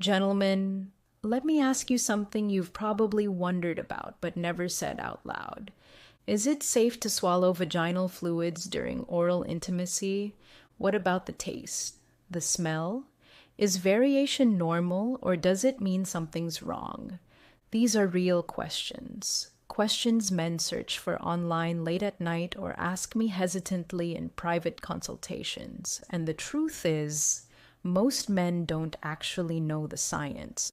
Gentlemen, let me ask you something you've probably wondered about but never said out loud. Is it safe to swallow vaginal fluids during oral intimacy? What about the taste? The smell? Is variation normal or does it mean something's wrong? These are real questions. Questions men search for online late at night or ask me hesitantly in private consultations. And the truth is, most men don't actually know the science.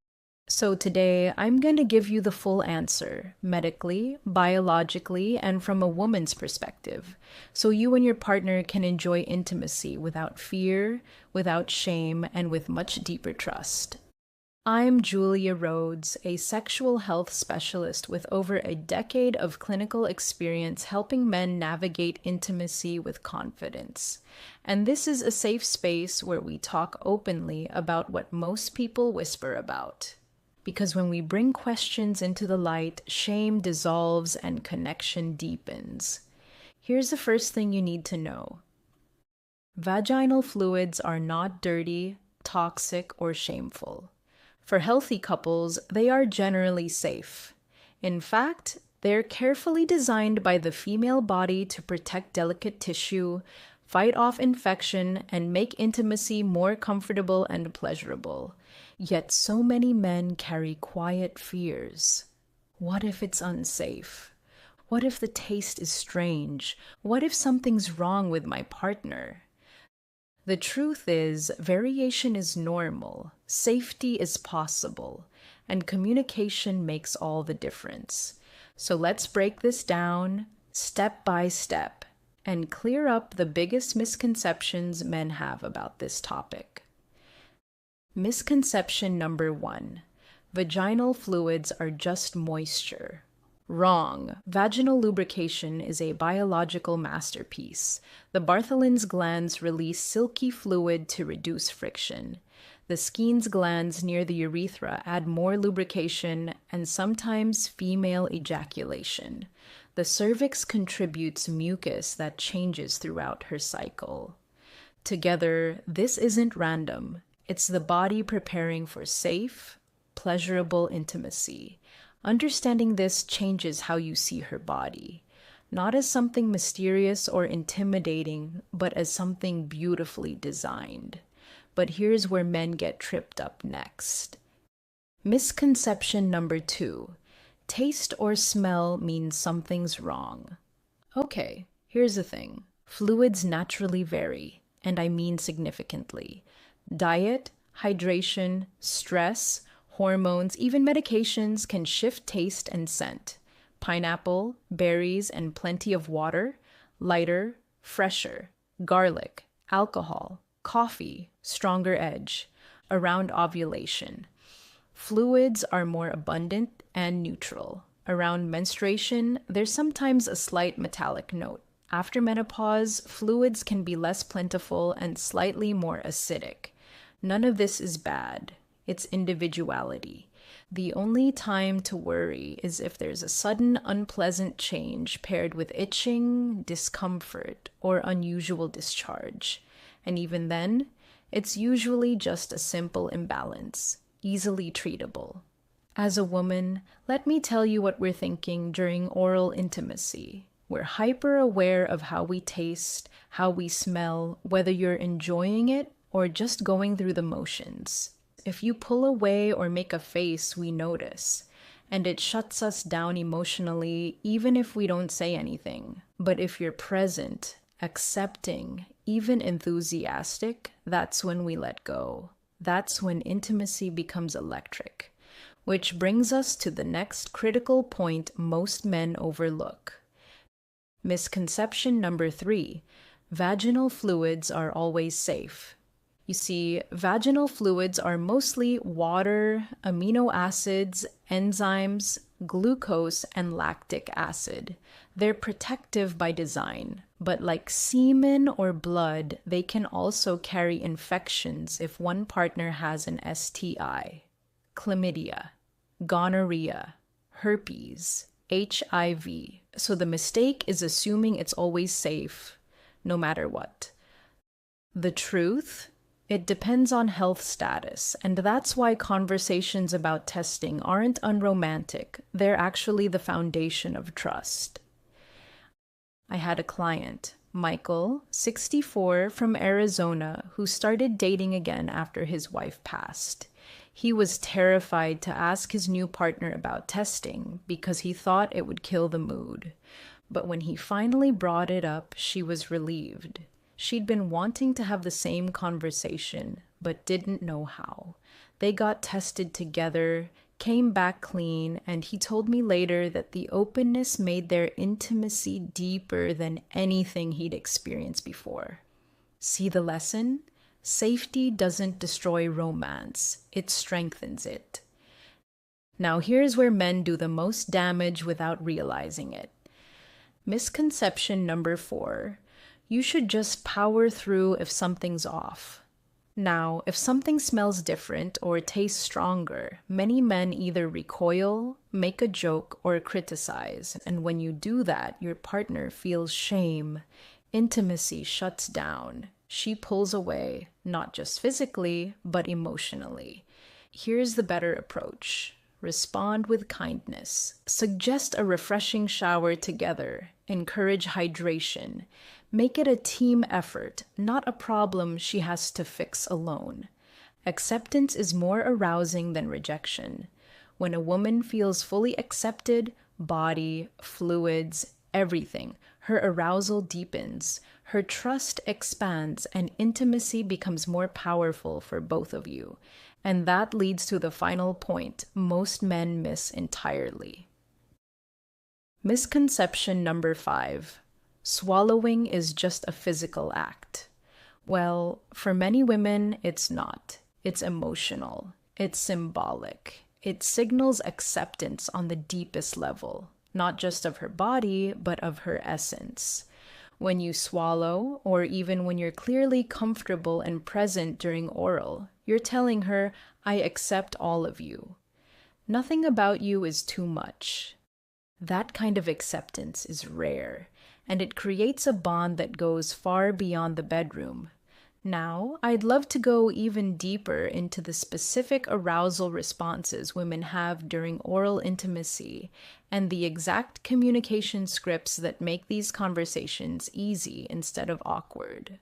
So today, I'm going to give you the full answer, medically, biologically, and from a woman's perspective, so you and your partner can enjoy intimacy without fear, without shame, and with much deeper trust. I'm Julia Rhodes, a sexual health specialist with over a decade of clinical experience helping men navigate intimacy with confidence. And this is a safe space where we talk openly about what most people whisper about. Because when we bring questions into the light, shame dissolves and connection deepens. Here's the first thing you need to know. Vaginal fluids are not dirty, toxic, or shameful. For healthy couples, they are generally safe. In fact, they're carefully designed by the female body to protect delicate tissue, fight off infection, and make intimacy more comfortable and pleasurable. Yet so many men carry quiet fears. What if it's unsafe? What if the taste is strange? What if something's wrong with my partner? The truth is, variation is normal, safety is possible, and communication makes all the difference. So let's break this down step by step and clear up the biggest misconceptions men have about this topic. Misconception number 1. Vaginal fluids are just moisture. Wrong. Vaginal lubrication is a biological masterpiece. The Bartholin's glands release silky fluid to reduce friction. The Skene's glands near the urethra add more lubrication and sometimes female ejaculation. The cervix contributes mucus that changes throughout her cycle. Together, this isn't random. It's the body preparing for safe, pleasurable intimacy. Understanding this changes how you see her body, not as something mysterious or intimidating, but as something beautifully designed. But here's where men get tripped up next. Misconception number 2. Taste or smell means something's wrong. Okay, here's the thing. Fluids naturally vary, and I mean significantly. Diet, hydration, stress, hormones, even medications can shift taste and scent. Pineapple, berries, and plenty of water, lighter, fresher, garlic, alcohol, coffee, stronger edge, around ovulation. Fluids are more abundant and neutral. Around menstruation, there's sometimes a slight metallic note. After menopause, fluids can be less plentiful and slightly more acidic. None of this is bad. It's individuality. The only time to worry is if there's a sudden unpleasant change paired with itching, discomfort, or unusual discharge. And even then, it's usually just a simple imbalance, easily treatable. As a woman, let me tell you what we're thinking during oral intimacy. We're hyper aware of how we taste, how we smell, whether you're enjoying it or just going through the motions. If you pull away or make a face, we notice, and it shuts us down emotionally even if we don't say anything. But if you're present, accepting, even enthusiastic, that's when we let go. That's when intimacy becomes electric. Which brings us to the next critical point most men overlook. Misconception number 3. Vaginal fluids are always safe. You see, vaginal fluids are mostly water, amino acids, enzymes, glucose, and lactic acid. They're protective by design, but like semen or blood, they can also carry infections if one partner has an STI, chlamydia, gonorrhea, herpes, HIV. So the mistake is assuming it's always safe, no matter what. The truth? It depends on health status, and that's why conversations about testing aren't unromantic. They're actually the foundation of trust. I had a client, Michael, 64, from Arizona, who started dating again after his wife passed. He was terrified to ask his new partner about testing because he thought it would kill the mood. But when he finally brought it up, she was relieved. She'd been wanting to have the same conversation, but didn't know how. They got tested together, came back clean, and he told me later that the openness made their intimacy deeper than anything he'd experienced before. See the lesson? Safety doesn't destroy romance, it strengthens it. Now here's where men do the most damage without realizing it. Misconception number 4. You should just power through if something's off. Now, if something smells different or tastes stronger, many men either recoil, make a joke, or criticize, and when you do that, your partner feels shame. Intimacy shuts down. She pulls away, not just physically, but emotionally. Here's the better approach. Respond with kindness. Suggest a refreshing shower together. Encourage hydration. Make it a team effort, not a problem she has to fix alone. Acceptance is more arousing than rejection. When a woman feels fully accepted, body, fluids, everything, her arousal deepens, her trust expands, and intimacy becomes more powerful for both of you. And that leads to the final point most men miss entirely. Misconception number 5. Swallowing is just a physical act. Well, for many women, it's not. It's emotional. It's symbolic. It signals acceptance on the deepest level, not just of her body, but of her essence. When you swallow, or even when you're clearly comfortable and present during oral, you're telling her, I accept all of you. Nothing about you is too much. That kind of acceptance is rare, and it creates a bond that goes far beyond the bedroom. Now, I'd love to go even deeper into the specific arousal responses women have during oral intimacy and the exact communication scripts that make these conversations easy instead of awkward.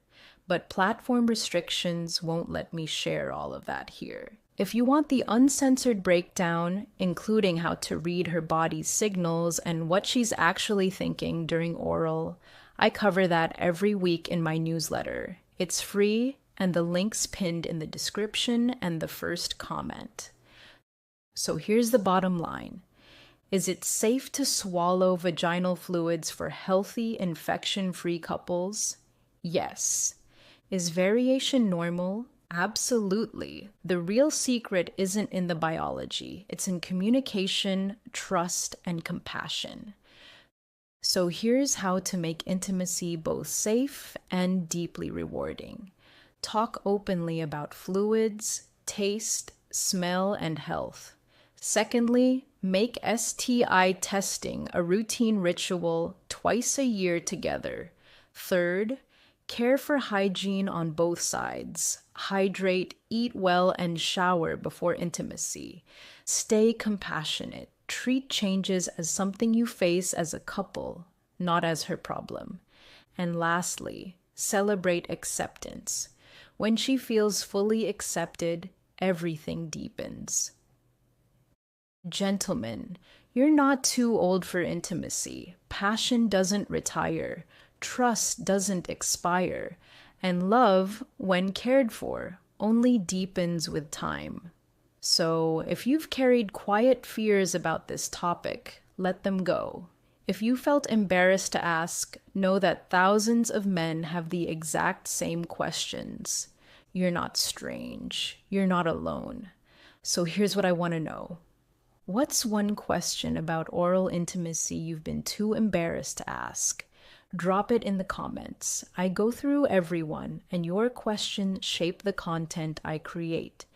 But platform restrictions won't let me share all of that here. If you want the uncensored breakdown, including how to read her body's signals and what she's actually thinking during oral, I cover that every week in my newsletter. It's free, and the link's pinned in the description and the first comment. So here's the bottom line. Is it safe to swallow vaginal fluids for healthy, infection-free couples? Yes. Is variation normal? Absolutely. The real secret isn't in the biology. It's in communication, trust, and compassion. So here's how to make intimacy both safe and deeply rewarding. Talk openly about fluids, taste, smell, and health. Secondly, make STI testing a routine ritual twice a year together. Third, care for hygiene on both sides. Hydrate, eat well, and shower before intimacy. Stay compassionate. Treat changes as something you face as a couple, not as her problem. And lastly, celebrate acceptance. When she feels fully accepted, everything deepens. Gentlemen, you're not too old for intimacy. Passion doesn't retire. Trust doesn't expire. And love, when cared for, only deepens with time. So, if you've carried quiet fears about this topic, let them go. If you felt embarrassed to ask, know that thousands of men have the exact same questions. You're not strange. You're not alone. So here's what I want to know. What's one question about oral intimacy you've been too embarrassed to ask? Drop it in the comments. I go through everyone, and your questions shape the content I create.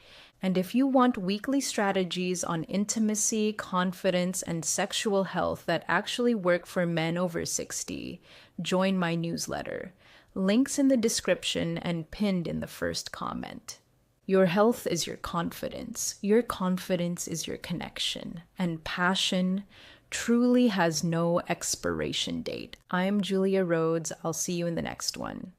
And if you want weekly strategies on intimacy, confidence, and sexual health that actually work for men over 60, join my newsletter. Links in the description and pinned in the first comment. Your health is your confidence. Your confidence is your connection. And passion truly has no expiration date. I'm Julia Rhodes. I'll see you in the next one.